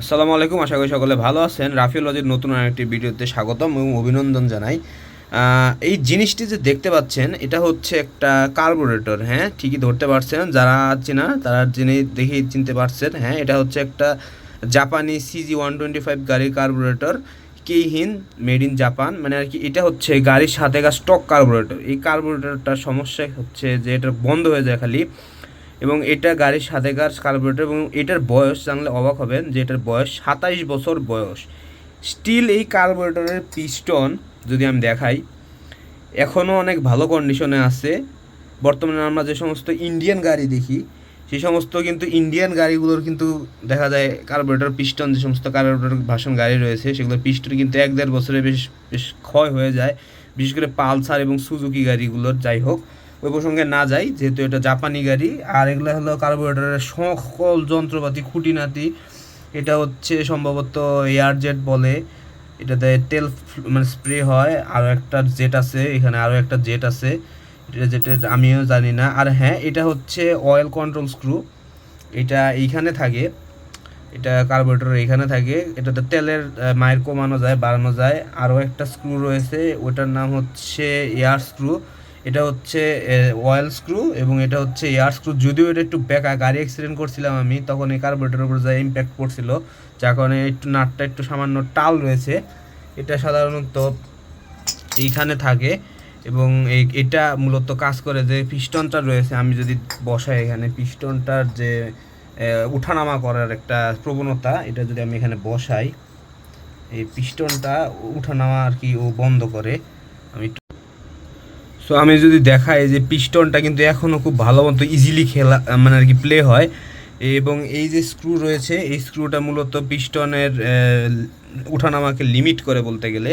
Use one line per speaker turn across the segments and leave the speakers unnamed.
আসসালামু আলাইকুম, আশা করি সকলে ভালো আছেন। রাফি লজির নতুন আরেকটি ভিডিওতে স্বাগতম এবং অভিনন্দন জানাই। এই জিনিসটি যে দেখতে পাচ্ছেন এটা হচ্ছে একটা কার্বোরেটর। হ্যাঁ, ঠিকই ধরতে পারছেন, যারা চেনা তারা জেনে দেখেই চিনতে পারছেন। হ্যাঁ, এটা হচ্ছে একটা জাপানি CG 125 গাড়ির কার্বোরেটর, কেইহিন, মেড ইন জাপান। মানে আর কি, এটা হচ্ছে গাড়ির সাথে স্টক কার্বোরেটর। এই কার্বোরেটরটার সমস্যা হচ্ছে যে এটা বন্ধ হয়ে যায় খালি, এবং এটা গাড়ির সাথেকার কার্বোরেটর, এবং এটার বয়স জানলে অবাক হবেন যে এটার বয়স 27 বছর বয়স। স্টিল এই কার্বোরেটরের পিস্টন যদি আমি দেখাই, এখনও অনেক ভালো কন্ডিশনে আছে। বর্তমানে আমরা যে সমস্ত ইন্ডিয়ান গাড়ি দেখি, সেই সমস্ত কিন্তু ইন্ডিয়ান গাড়িগুলোর কিন্তু দেখা যায় কার্বোরেটর পিস্টন, যে সমস্ত কার্বোরেটর ভার্সন গাড়ি রয়েছে সেগুলোর পিস্টন কিন্তু 1-1.5 বছরে বেশ বেশ ক্ষয় হয়ে যায়, বিশেষ করে পালসার এবং সুজুকি গাড়িগুলোর। যাই হোক, ওই প্রসঙ্গে না যাই, যেহেতু এটা জাপানি গাড়ি। আর এগুলো হলো কার্বোরেটরের সকল যন্ত্রপাতি খুঁটিনাটি। এটা হচ্ছে সম্ভবত এয়ার জেট বলে, এটাতে তেল মানে স্প্রে হয়। আরও একটা জেট আছে, এখানে আরও একটা জেট আছে, এটা জেটের আমিও জানি না। আর হ্যাঁ, এটা হচ্ছে অয়েল কন্ট্রোল স্ক্রু, এটা এইখানে থাকে, এটা কার্বোরেটর এখানে থাকে। এটাতে তেলের মাইর কমানো যায়, বাড়ানো যায়। আরও একটা স্ক্রু রয়েছে, ওটার নাম হচ্ছে এয়ার স্ক্রু। এটা হচ্ছে অয়েল স্ক্রু এবং এটা হচ্ছে এয়ার স্ক্রু। যদিও এটা একটু বেঁকা, গাড়ি অ্যাক্সিডেন্ট করছিলাম আমি, তখন এই কার্বোরেটরের উপর যা ইম্প্যাক্ট পড়ছিল, যার কারণে একটু নাটটা একটু সামান্য টাল রয়েছে। এটা সাধারণত এইখানে থাকে, এবং এটা মূলত কাজ করে যে পিস্টনটা রয়েছে, আমি যদি বসাই এখানে পিস্টনটার যে উঠানামা করার একটা প্রবণতা, এটা যদি আমি এখানে বসাই, এই পিস্টনটা উঠানামা আর কি ও বন্ধ করে। আমি সো আমি যদি দেখাই যে পিস্টনটা কিন্তু এখনও খুব ভালো মতো ইজিলি খেলা মানে আর কি প্লে হয়। এবং এই যে স্ক্রু রয়েছে, এই স্ক্রুটা মূলত পিস্টনের উঠানামাকে লিমিট করে বলতে গেলে।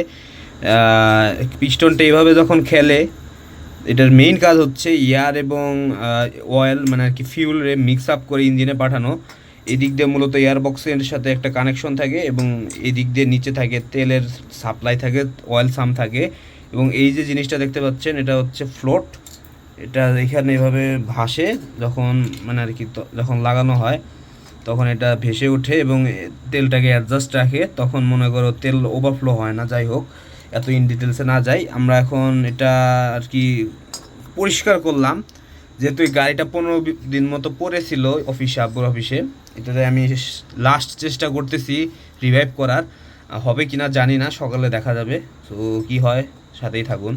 পিস্টনটা এইভাবে যখন খেলে, এটার মেইন কাজ হচ্ছে এয়ার এবং অয়েল মানে আর কি ফিউলে মিক্স আপ করে ইঞ্জিনে পাঠানো। এদিক দিয়ে মূলত এয়ার বক্সের সাথে একটা কানেকশন থাকে, এবং এদিক দিয়ে নিচে থাকে তেলের সাপ্লাই থাকে, অয়েল সাম থাকে। এবং এই যে জিনিসটা দেখতে পাচ্ছেন, এটা হচ্ছে ফ্লোট। এটা এখানে এভাবে ভাসে, যখন মানে আর কি যখন লাগানো হয় তখন এটা ভেসে ওঠে এবং তেলটাকে অ্যাডজাস্ট রাখে, তখন মনে করো তেল ওভারফ্লো হয় না। যাই হোক, এত ইন ডিটেলসে না যাই, আমরা এখন এটা আর কি পরিষ্কার করলাম। যেহেতু এই গাড়িটা 15 দিন মতো পড়েছিল অফিসে, আব্বুর অফিসে, এটাতে আমি লাস্ট চেষ্টা করতেছি রিভাইভ করার। হবে কিনা জানি না, সকালে দেখা যাবে। তো কি হয়, সাথেই থাকুন।